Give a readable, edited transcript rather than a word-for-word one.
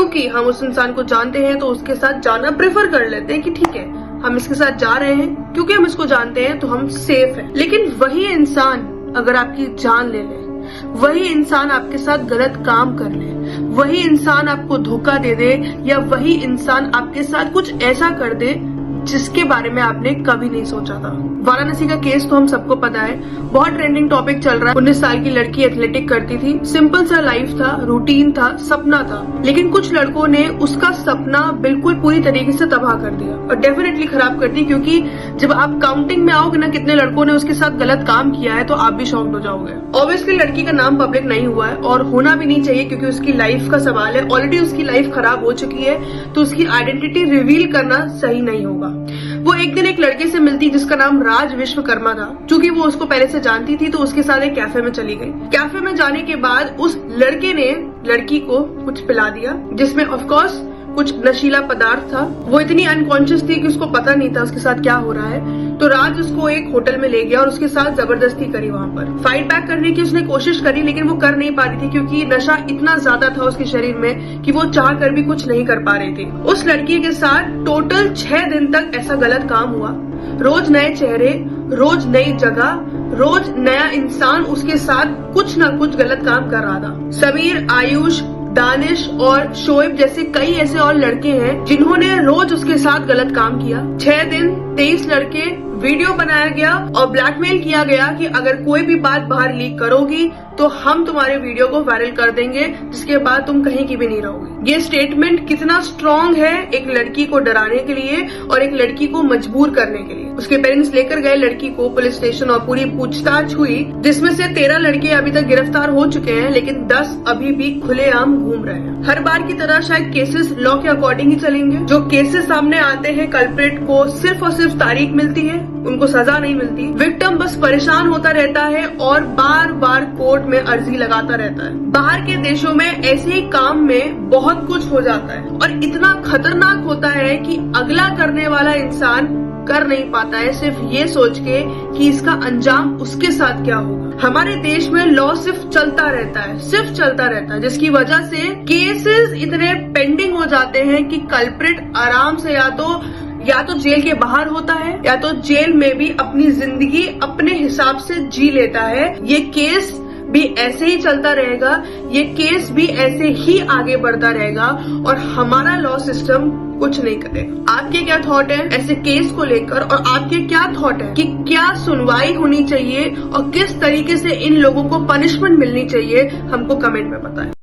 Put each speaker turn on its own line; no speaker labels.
क्योंकि हम उस इंसान को जानते हैं तो उसके साथ जाना प्रेफर कर लेते हैं कि ठीक है हम इसके साथ जा रहे हैं क्योंकि हम इसको जानते हैं तो हम सेफ हैं। लेकिन वही इंसान अगर आपकी जान ले ले, वही इंसान आपके साथ गलत काम कर ले, वही इंसान आपको धोखा दे दे, या वही इंसान आपके साथ कुछ ऐसा कर दे जिसके बारे में आपने कभी नहीं सोचा था। वाराणसी का केस तो हम सबको पता है, बहुत ट्रेंडिंग टॉपिक चल रहा है। 19 साल की लड़की एथलेटिक करती थी, सिंपल सा लाइफ था, रूटीन था, सपना था, लेकिन कुछ लड़कों ने उसका सपना बिल्कुल पूरी तरीके से तबाह कर दिया और डेफिनेटली खराब कर दी। क्योंकि जब आप काउंटिंग में आओगे ना कितने लड़कों ने उसके साथ गलत काम किया है तो आप भी शॉक्ड हो जाओगे। ऑब्वियसली लड़की का नाम पब्लिक नहीं हुआ है और होना भी नहीं चाहिए क्योंकि उसकी लाइफ का सवाल है, ऑलरेडी उसकी लाइफ खराब हो चुकी है, तो उसकी आइडेंटिटी रिवील करना सही नहीं होगा। वो एक दिन एक लड़के से मिलती जिसका नाम राज विश्वकर्मा था। चूंकि वो उसको पहले से जानती थी तो उसके साथ एक कैफे में चली गई। कैफे में जाने के बाद उस लड़के ने लड़की को कुछ पिला दिया जिसमें ऑफ कोर्स कुछ नशीला पदार्थ था। वो इतनी अनकॉन्शियस थी कि उसको पता नहीं था उसके साथ क्या हो रहा है। तो राज उसको एक होटल में ले गया और उसके साथ जबरदस्ती करी। वहां पर फाइट बैक करने की उसने कोशिश करी लेकिन वो कर नहीं पा रही थी क्योंकि नशा इतना ज्यादा था उसके शरीर में कि वो चाह कर भी कुछ नहीं कर पा रही थी। उस लड़की के साथ टोटल 6 दिन तक ऐसा गलत काम हुआ। रोज नए चेहरे, रोज नई जगह, रोज नया इंसान उसके साथ कुछ ना कुछ गलत काम कर रहा था। समीर, आयुष, दानिश और शोएब जैसे कई ऐसे और लड़के हैं जिन्होंने रोज उसके साथ गलत काम किया। 6 दिन 23 लड़के, वीडियो बनाया गया और ब्लैकमेल किया गया कि अगर कोई भी बात बाहर लीक करोगी तो हम तुम्हारे वीडियो को वायरल कर देंगे जिसके बाद तुम कहीं की भी नहीं रहोगी। ये स्टेटमेंट कितना स्ट्रॉन्ग है एक लड़की को डराने के लिए और एक लड़की को मजबूर करने के लिए। उसके पेरेंट्स लेकर गए लड़की को पुलिस स्टेशन और पूरी पूछताछ हुई जिसमें से 13 लड़के अभी तक गिरफ्तार हो चुके हैं लेकिन 10 अभी भी खुलेआम घूम रहे हैं। हर बार की तरह शायद केसेस लॉ के अकॉर्डिंग ही चलेंगे। जो केसेस सामने आते हैं कल्प्रिट को सिर्फ और सिर्फ तारीख मिलती है, उनको सजा नहीं मिलती। विक्टिम बस परेशान होता रहता है और बार बार कोर्ट में अर्जी लगाता रहता है। बाहर के देशों में ऐसे ही काम में बहुत कुछ हो जाता है और इतना खतरनाक होता है कि अगला करने वाला इंसान कर नहीं पाता है सिर्फ ये सोच के कि इसका अंजाम उसके साथ क्या होगा। हमारे देश में लॉ सिर्फ चलता रहता है, सिर्फ चलता रहता है, जिसकी वजह से केसेस इतने पेंडिंग हो जाते हैं कि कल्प्रिट आराम से या तो जेल के बाहर होता है या तो जेल में भी अपनी जिंदगी अपने हिसाब से जी लेता है। ये केस भी ऐसे ही चलता रहेगा, ये केस भी ऐसे ही आगे बढ़ता रहेगा और हमारा लॉ सिस्टम कुछ नहीं करेगा। आपके क्या थॉट है ऐसे केस को लेकर और आपके क्या थॉट है कि क्या सुनवाई होनी चाहिए और किस तरीके से इन लोगों को पनिशमेंट मिलनी चाहिए, हमको कमेंट में बताएं।